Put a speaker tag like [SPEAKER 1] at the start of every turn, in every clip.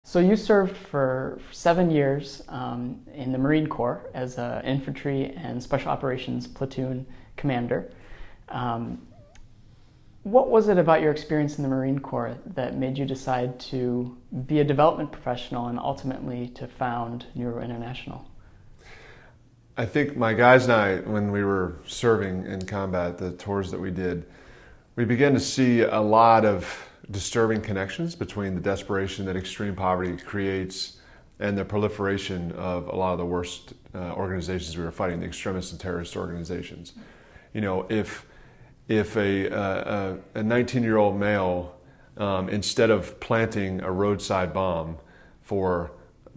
[SPEAKER 1] So you served for 7 years in the Marine Corps as an infantry and special operations platoon commander. What was it about your experience in the Marine Corps that made you decide to be a development professional and ultimately to found Nuru International?
[SPEAKER 2] I think my guys and I, when we were serving in combat, the tours that we did, we began to see a lot of disturbing connections between the desperation that extreme poverty creates and the proliferation of a lot of the worst organizations we were fighting, the extremist and terrorist organizations. You know, if a 19-year-old male, instead of planting a roadside bomb for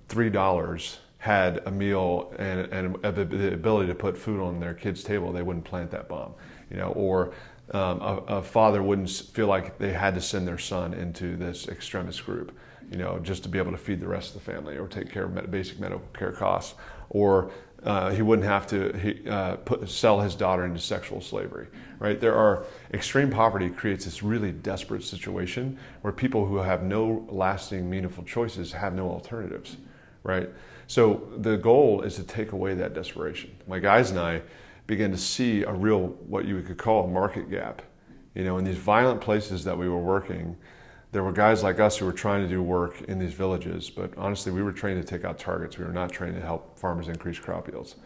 [SPEAKER 2] $3, had a meal and the ability to put food on their kid's table, they wouldn't plant that bomb. You know, or a father wouldn't feel like they had to send their son into this extremist group, you know, just to be able to feed the rest of the family or take care of basic medical care costs. Or he wouldn't have to sell his daughter into sexual slavery, right? Extreme poverty creates this really desperate situation where people who have no lasting, meaningful choices have no alternatives, right? So the goal is to take away that desperation. My guys and I began to see a real, what you could call a market gap. You know, in these violent places that we were working, there were guys like us who were trying to do work in these villages, but honestly, we were trained to take out targets. We were not trained to help farmers increase crop yields.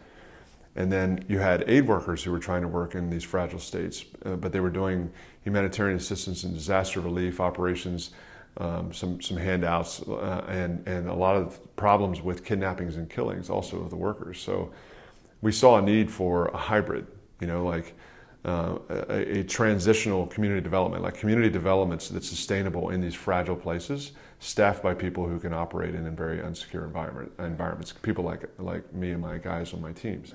[SPEAKER 2] And then you had aid workers who were trying to work in these fragile states, but they were doing humanitarian assistance and disaster relief operations, some handouts, and a lot of problems with kidnappings and killings also of the workers. So we saw a need for a hybrid, you know, like a transitional community development, like community developments that's sustainable in these fragile places, staffed by people who can operate in very unsecure environments, people like me and my guys on my teams.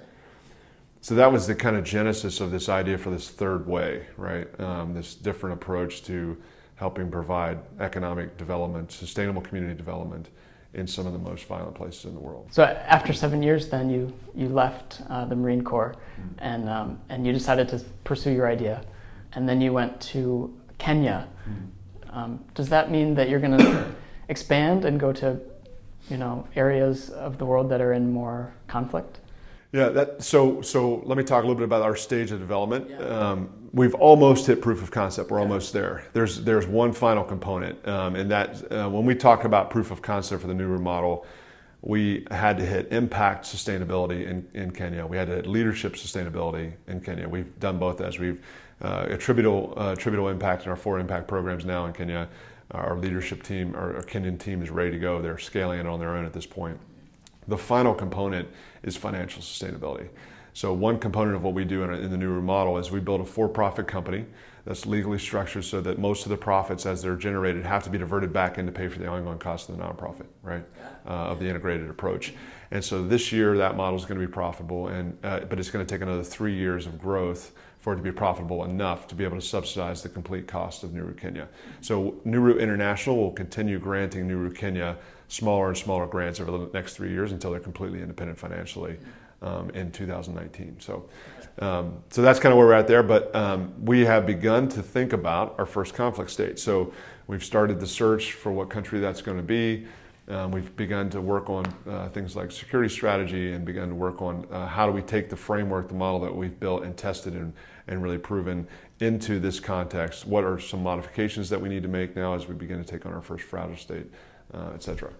[SPEAKER 2] So that was the kind of genesis of this idea for this third way, right? This different approach to helping provide economic development, sustainable community development in some of the most violent places in the world.
[SPEAKER 1] So after 7 years, then you left the Marine Corps, and you decided to pursue your idea, and then you went to Kenya. Does that mean that you're going to expand and go to, you know, areas of the world that are in more conflict?
[SPEAKER 2] Yeah. So let me talk a little bit about our stage of development. Yeah. We've almost hit proof of concept. We're almost there. There's one final component, and that when we talk about proof of concept for the Nuru model, we had to hit impact sustainability in Kenya. We had to hit leadership sustainability in Kenya. We've done both as we've attributable impact in our 4 impact programs now in Kenya. Our leadership team, our Kenyan team, is ready to go. They're scaling it on their own at this point. The final component is financial sustainability. So one component of what we do in the Nuru model is we build a for-profit company that's legally structured so that most of the profits as they're generated have to be diverted back in to pay for the ongoing cost of the nonprofit, right? Of the integrated approach. And so this year that model is going to be profitable, but it's going to take another 3 years of growth for it to be profitable enough to be able to subsidize the complete cost of Nuru Kenya. So Nuru International will continue granting Nuru Kenya smaller and smaller grants over the next 3 years until they're completely independent financially in 2019. So that's kind of where we're at there, but we have begun to think about our first conflict state. So we've started the search for what country that's going to be. We've begun to work on things like security strategy and begun to work on how do we take the framework, the model that we've built and tested and really proven into this context. What are some modifications that we need to make now as we begin to take on our first fragile state, et cetera.